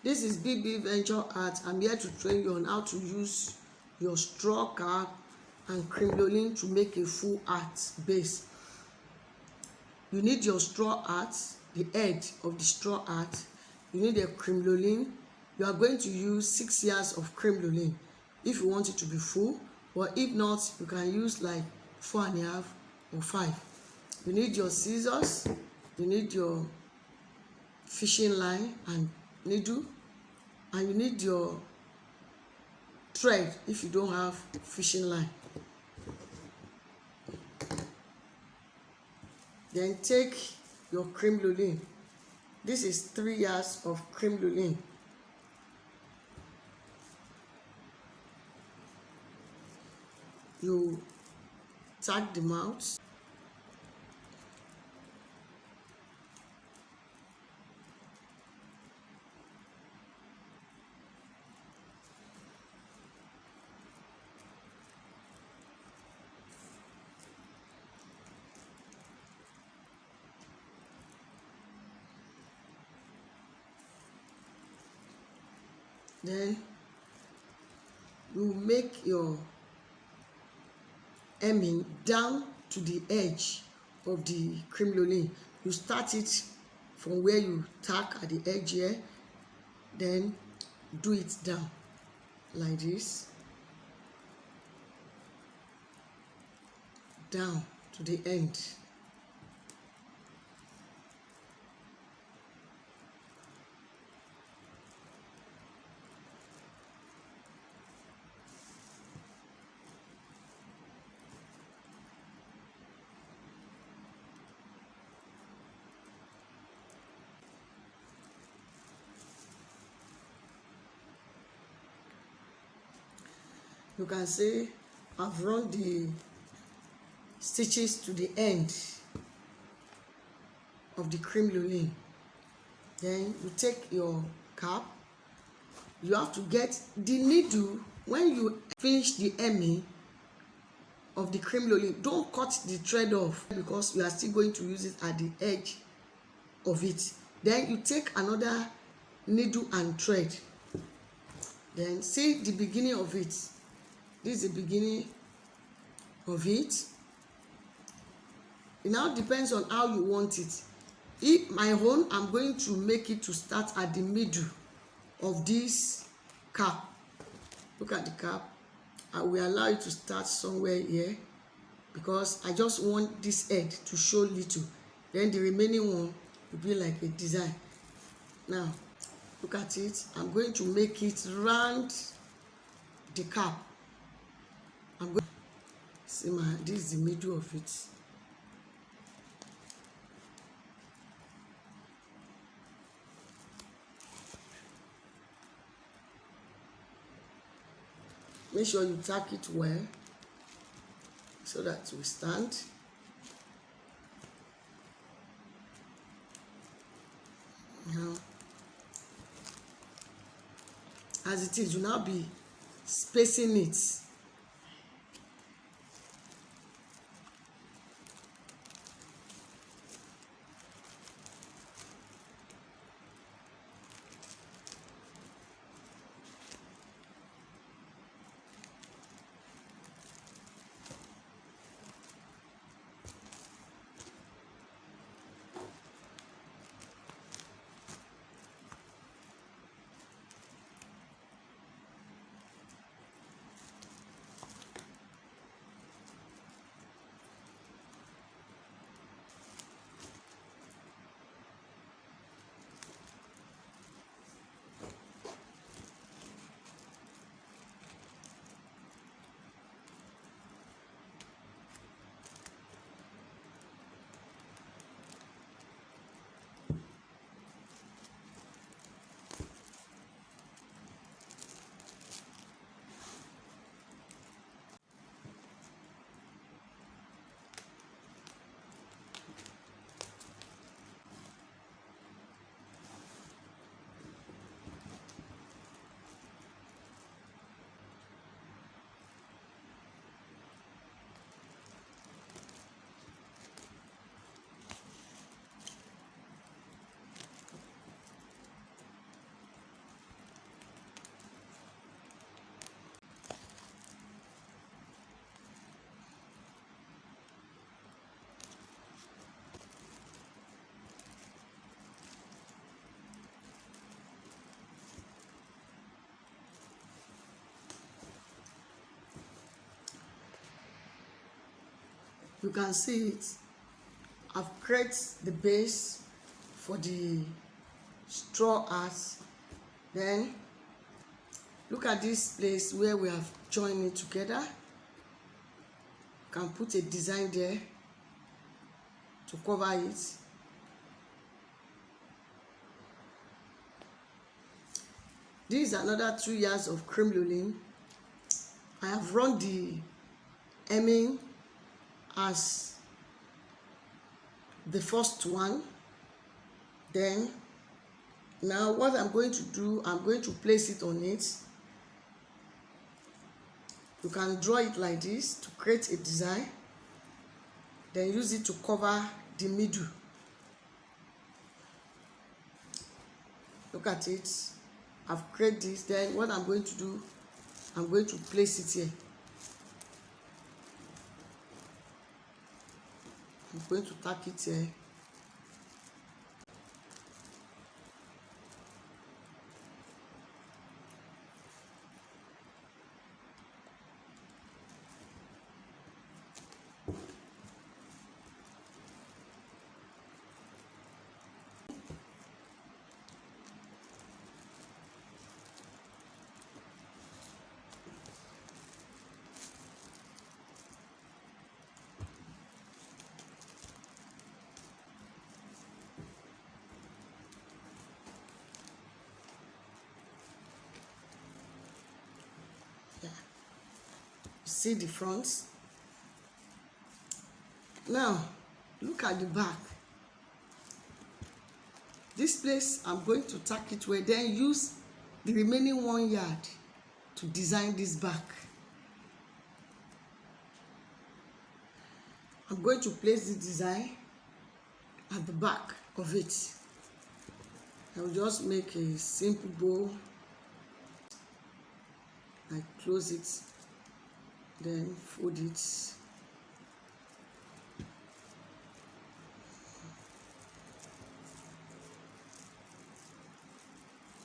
This is BB Venture Art. I'm here to train you on how to use your straw cap and crinoline to make a full art base. You need your straw art, the edge of the straw art. You need a crinoline. You are going to use 6 yards of crinoline if you want it to be full, or if not, you can use like 4.5 or 5. You need your scissors, you need your fishing line and needle, and you need your thread if you don't have fishing line. Then take your crinoline. This is 3 yards of crinoline. You tag the mouth. Then you make your hemming down to the edge of the crinoline. You start it from where you tack at the edge here, then do it down like this, down to the end. You can see I've run the stitches to the end of the crinoline. Then you take your cap. You have to get the needle. When you finish the hemming of the crinoline, don't cut the thread off because you are still going to use it at the edge of it. Then you take another needle and thread. Then see the beginning of it. This is the beginning of it. It now depends on how you want it. If my own, I'm going to make it to start at the middle of this cap. Look at the cap. I will allow you to start somewhere here because I just want this head to show little. Then the remaining one will be like a design. Now, look at it. I'm going to make it round the cap. I'm going to see this is the middle of it. Make sure you tack it well so that it will stand. Now, as it is, you now be spacing it. You can see it. I've created the base for the straw art. Then look at this place where we have joined it together. You can put a design there to cover it. This is another 2 yards of crinoline. I have run the hemming as the first one. Then now what I'm going to do, I'm going to place it on it. You can draw it like this to create a design, then use it to cover the middle. Look at it. I've created this. Then what I'm going to do, I'm going to place it here. I'm going to tack it here. See the front. Now look at the back. This place I'm going to tack it where, then use the remaining 1 yard to design this back. I'm going to place the design at the back of it. I will just make a simple bow. I close it, then fold it.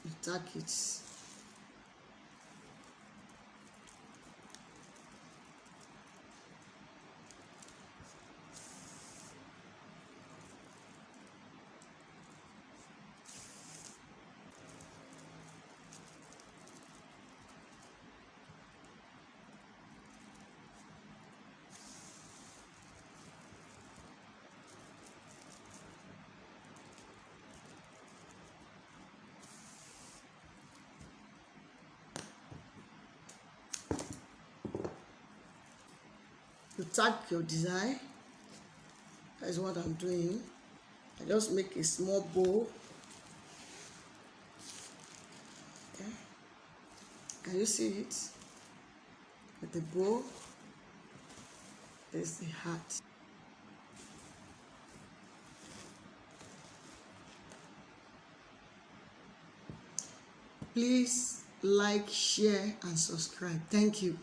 You tack it. You tag your design. That is what I'm doing. I just make a small bow. Okay. Can you see it? With the bow, there's the hat. Please like, share, and subscribe. Thank you.